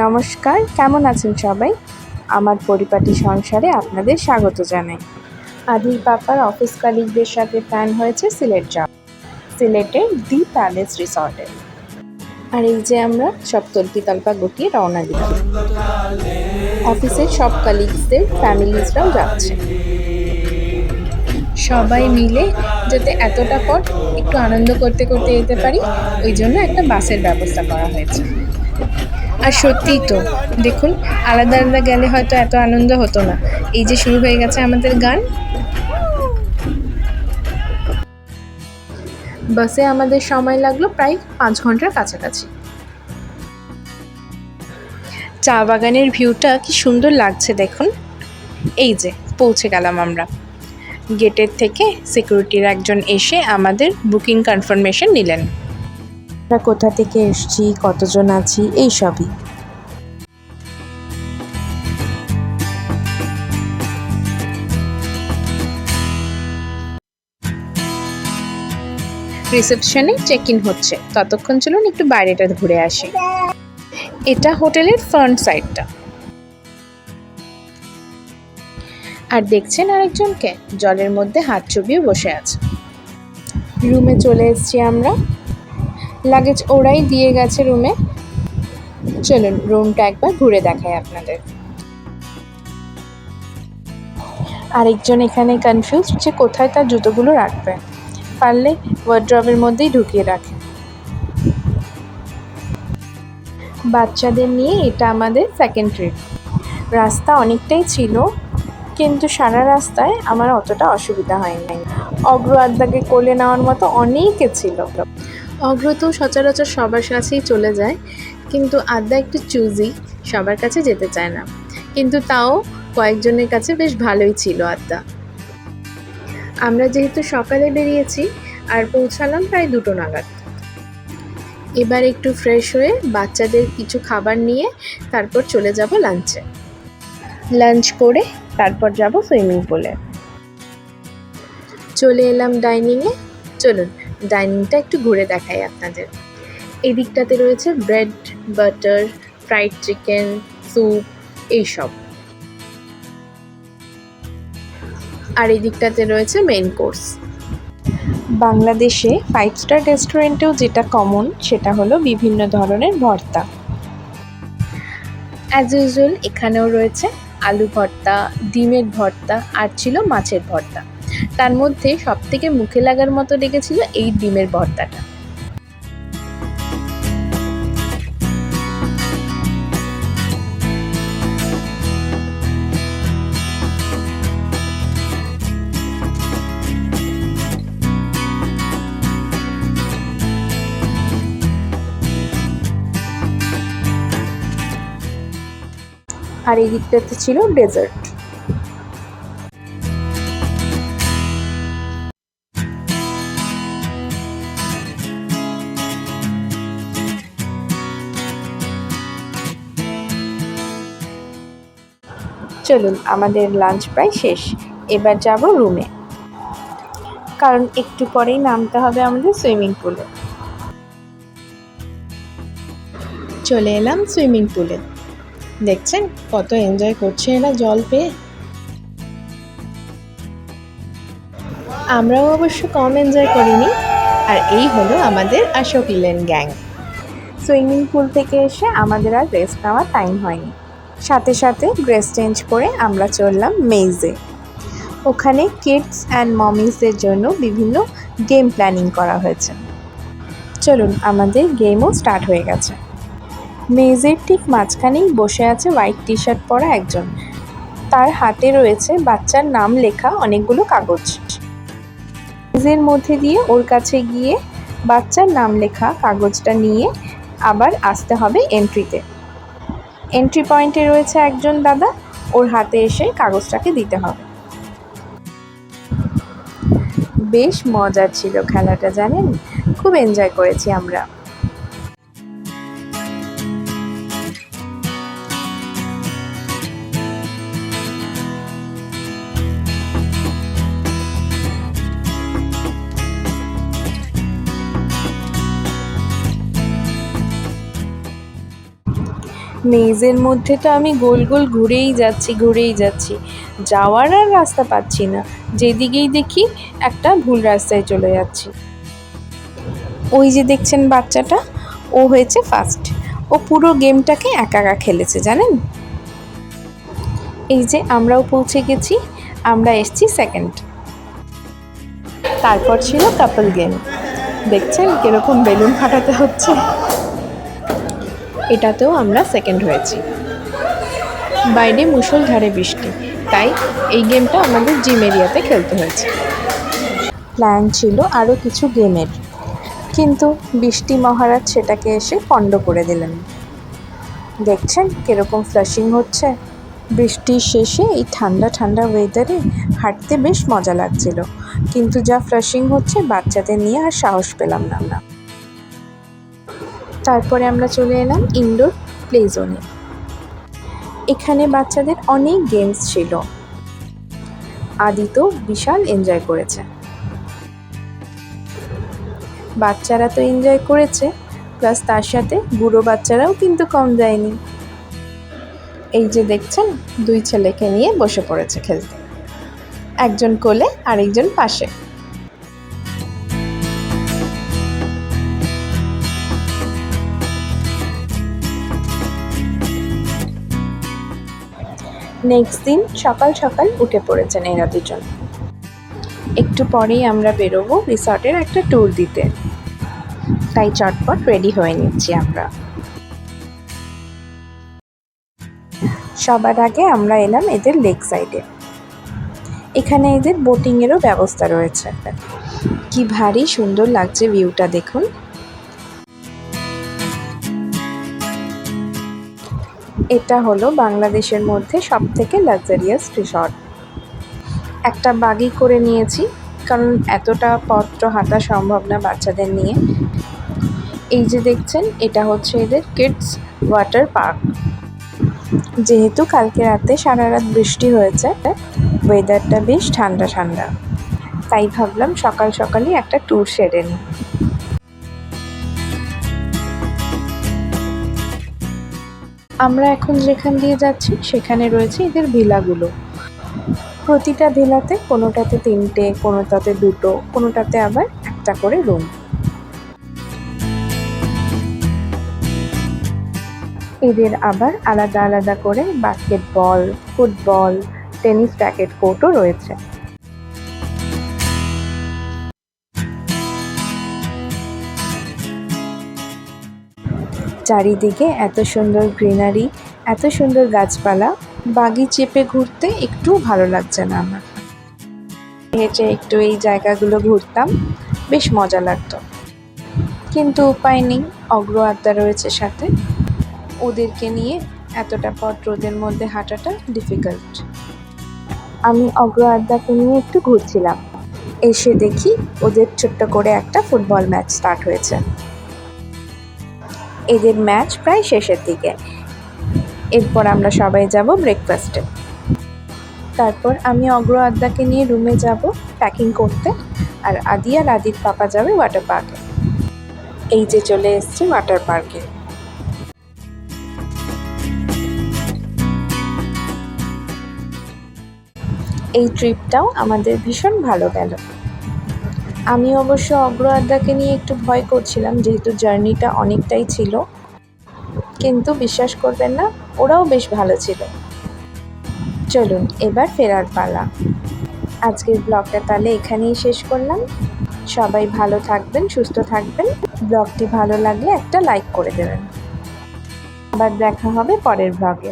নমস্কার, কেমন আছেন সবাই? আমার পরিপাটি সংসারে আপনাদের স্বাগত জানাই। আদির পাপার অফিস কালিগদের সাথে প্ল্যান হয়েছে সিলেট যাওয়া, সিলেটের দি প্যালেস রিসর্টে। আর এই যে আমরা সব তল্পি-তল্পা গুটিয়ে রওনা দিলাম। অফিসের সব কালিগসদের ফ্যামিলিজরাও যাচ্ছে। সবাই মিলে যাতে এতটা পথ একটু আনন্দ করতে করতে যেতে পারি, ওই জন্য একটা বাসের ব্যবস্থা করা হয়েছে। আর সত্যিই তো, দেখুন, আলাদা আলাদা গেলে হয়তো এত আনন্দ হতো না। এই যে শুরু হয়ে গেছে আমাদের গান। বাসে আমাদের সময় লাগলো প্রায় 5 ঘন্টার কাছাকাছি। চা বাগানের ভিউটা কি সুন্দর লাগছে দেখুন। এই যে পৌঁছে গেলাম আমরা। গেটের থেকে সিকিউরিটির একজন এসে আমাদের বুকিং কনফার্মেশন নিলেন। আমরা কোথা থেকে এসেছি, কতজন আছি, এই সবই। রিসেপশনে চেক ইন হচ্ছে, ততক্ষণ চলুন একটু বাইরেটা ঘুরে আসি। এটা হোটেলের ফ্রন্ট সাইডটা। আর দেখছেন আরেকজনকে জলের মধ্যে হাত চুবিয়ে বসে আছে। রুমে চলে এসেছি আমরা, লাগেজ ওরাই দিয়ে গেছে রুমে। চলুন রুমটা একবার ঘুরে দেখাই আপনাদের। আরেকজন এখানে কনফিউজ যে কোথায় তার জুতোগুলো রাখবে, পারলে ওয়ার্ড্রবের মধ্যেই ঢুকিয়ে রাখে। বাচ্চাদের নিয়ে এটা আমাদের সেকেন্ড ট্রিপ। রাস্তা অনেকটাই ছিল, কিন্তু সারা রাস্তায় আমার অতটা অসুবিধা হয়নি। অগ্র আদ্যাকে কোলে নেওয়ার মতো অনেকে ছিল। অগ্র তো সচরাচর সবার কাছেই চলে যায়, কিন্তু আদ্যা একটু চুজি, সবার কাছে যেতে চায় না, কিন্তু তাও কয়েকজনের কাছে বেশ ভালোই ছিল আদ্যা। আমরা যেহেতু সকালে বেরিয়েছি আর পৌঁছালাম প্রায় 2টো নাগাদ। এবার একটু ফ্রেশ হয়ে বাচ্চাদের কিছু খাবার নিয়ে তারপর চলে যাব লাঞ্চে। লাঞ্চ করে তারপর যাব সুইমিং পুলে। চলে এলাম ডাইনিংয়ে। চলুন ডাইনিংটা একটু ঘুরে দেখাই আপনাদের। এই দিকটাতে রয়েছে bread, butter, fried chicken, soup, এইসব। আর এই দিকটাতে রয়েছে মেইন কোর্স। বাংলাদেশে 5 স্টার রেস্টুরেন্টেও যেটা কমন সেটা হলো বিভিন্ন ধরনের ভর্তা। অ্যাজ ইউজুয়াল এখানেও রয়েছে আলু ভর্তা, ডিমের ভর্তা, আর ছিল মাছের ভর্তা। তার মধ্যে সবথেকে মুখে লাগার মতো লেগেছিল এই ডিমের ভর্তাটা। আর এই দিকটাতে ছিল ডেজার্ট। চলুন আমাদের লাঞ্চ প্রায় শেষ, এবার যাব রুমে, কারণ একটু পরেই নামতে হবে আমাদের সুইমিং পুলে। চলে এলাম সুইমিং পুলে। দেখছেন কত এনজয় করছে এরা জল পেয়ে। আমরাও অবশ্য কম এনজয় করিনি। আর এই হলো আমাদের Ashok Leyland gang. Swimming pool থেকে এসে আমাদের আর রেস্ট নেওয়ার টাইম হয়নি, সাথে সাথে ড্রেস চেঞ্জ করে আমরা চললাম মেইজে। ওখানে কিডস অ্যান্ড মমিসদের জন্য বিভিন্ন গেম প্ল্যানিং করা হয়েছে। চলুন আমাদের গেমও স্টার্ট হয়ে গেছে। মেজের ঠিক মাঝখানেই বসে আছে হোয়াইট টি শার্ট পরা একজন। তার হাতে রয়েছে বাচ্চার নাম লেখা অনেকগুলো কাগজ। মেজের মধ্যে দিয়ে ওর কাছে গিয়ে বাচ্চার নাম লেখা কাগজটা নিয়ে আবার আসতে হবে এন্ট্রিতে। এন্ট্রি পয়েন্টে রয়েছে একজন দাদা, ওর হাতে এসে কাগজটাকে দিতে হবে। বেশ মজার ছিল খেলাটা, জানেন, খুব এনজয় করেছি আমরা। মেজের মধ্যে তো আমি গোল গোল ঘুরেই যাচ্ছি, যাওয়ার আর রাস্তা পাচ্ছি না। যেদিকেই দেখি একটা ভুল রাস্তায় চলে যাচ্ছি। ওই যে দেখছেন বাচ্চাটা, ও হয়েছে ফার্স্ট। ও পুরো গেমটাকে একা একা খেলেছে জানেন। এই যে আমরাও পৌঁছে গেছি, আমরা এসছি সেকেন্ড। তারপর ছিল কাপল গেম। দেখছেন কিরকম বেলুন ফাটাতে হচ্ছে। এটাতেও আমরা সেকেন্ড হয়েছি। বাইরে মুষলধারে বৃষ্টি, তাই এই গেমটা আমাদের জিম এরিয়াতে খেলতে হয়েছে। প্ল্যান ছিল আরও কিছু গেমের, কিন্তু বৃষ্টি মহারাজ সেটাকে এসে পণ্ড করে দিলেন। দেখছেন কীরকম ফ্লাশিং হচ্ছে। বৃষ্টির শেষে এই ঠান্ডা ঠান্ডা ওয়েদারে হাঁটতে বেশ মজা লাগছিল, কিন্তু যা ফ্লাশিং হচ্ছে বাচ্চাদের নিয়ে আর সাহস পেলাম না আমরা। তারপরে আমরা চলে এলাম ইনডোর প্লে জোনে। এখানে বাচ্চাদের অনেক গেমস ছিল। আদি তো বিশাল এনজয় করেছে। বাচ্চারা তো এনজয় করেছে, প্লাস তার সাথে বুড়ো বাচ্চারাও কিন্তু কম যায়নি। এই যে দেখছেন দুই ছেলেকে নিয়ে বসে পড়েছে খেলতে, একজন কোলে আরেকজন পাশে। নেক্সট দিন সকাল সকাল উঠে পড়েছেন এরা দুজন। একটু পরেই আমরা বেরোবো রিসর্টের একটা ট্যুর দিতে, তাই চটপট রেডি হয়ে নিচ্ছি আমরা। সবার আগে আমরা এলাম এদের লেক সাইডে। এখানে এদের বোটিংয়েরও ব্যবস্থা রয়েছে। কি ভারী সুন্দর লাগছে ভিউটা দেখুন। এটা হলো বাংলাদেশের মধ্যে সবথেকে লাক্সারিয়াস রিসর্ট। একটা বাগি করে নিয়েছি, কারণ এতটা পথ তো হাঁটা সম্ভব না বাচ্চাদের নিয়ে। এই যে দেখছেন এটা হচ্ছে এদের কিডস ওয়াটার পার্ক। যেহেতু কালকে রাতে সারা রাত বৃষ্টি হয়েছে, ওয়েদারটা বেশ ঠান্ডা ঠান্ডা, তাই ভাবলাম সকাল সকালই একটা ট্যুর সেরে নিই। আমরা এখন যেখান দিয়ে যাচ্ছি সেখানে রয়েছে এদের ভিলাগুলো। প্রতিটা ভিলাতে কোনোটাতে 3টে, কোনোটাতে 2টো, কোনোটাতে আবার একটা করে রুম। এদের আবার আলাদা আলাদা করে বাস্কেটবল, ফুটবল, টেনিস র্যাকেট কোর্টও রয়েছে। চারিদিকে এত সুন্দর গ্রিনারি, এত সুন্দর গাছপালা, বাগি চেপে ঘুরতে একটু ভালো লাগছে না আমার। হেঁটে একটু এই জায়গাগুলো ঘুরতাম, বেশ মজা লাগতো, কিন্তু উপায় নেই, অগ্র আড্ডা রয়েছে সাথে। ওদেরকে নিয়ে এতটা পথ রোদের মধ্যে হাঁটাটা ডিফিকাল্ট। আমি অগ্র আড্ডাকে নিয়ে একটু ঘুরছিলাম, এসে দেখি ওদের ছোট্ট করে একটা ফুটবল ম্যাচ স্টার্ট হয়েছে। এদের ম্যাচ প্রায় শেষের দিকে। এরপর আমরা সবাই যাব ব্রেকফাস্টে। তারপর আমি অগ্র আড্ডাকে নিয়ে রুমে যাব প্যাকিং করতে, আর আদি আর আদির পাপা যাবে ওয়াটার পার্কে। এই যে চলে এসেছি ওয়াটার পার্কে। এই ট্রিপটাও আমাদের ভীষণ ভালো গেল। আমি অবশ্য অগ্র আড্ডাকে নিয়ে একটু ভয় করছিলাম, যেহেতু জার্নিটা অনেকটাই ছিল, কিন্তু বিশ্বাস করবেন না, ওরাও বেশ ভালো ছিল। চলুন এবার ফেরার পালা। আজকের ব্লগটা তাহলে এখানেই শেষ করলাম। সবাই ভালো থাকবেন, সুস্থ থাকবেন। ব্লগটি ভালো লাগলে একটা লাইক করে দেবেন। আবার দেখা হবে পরের ব্লগে।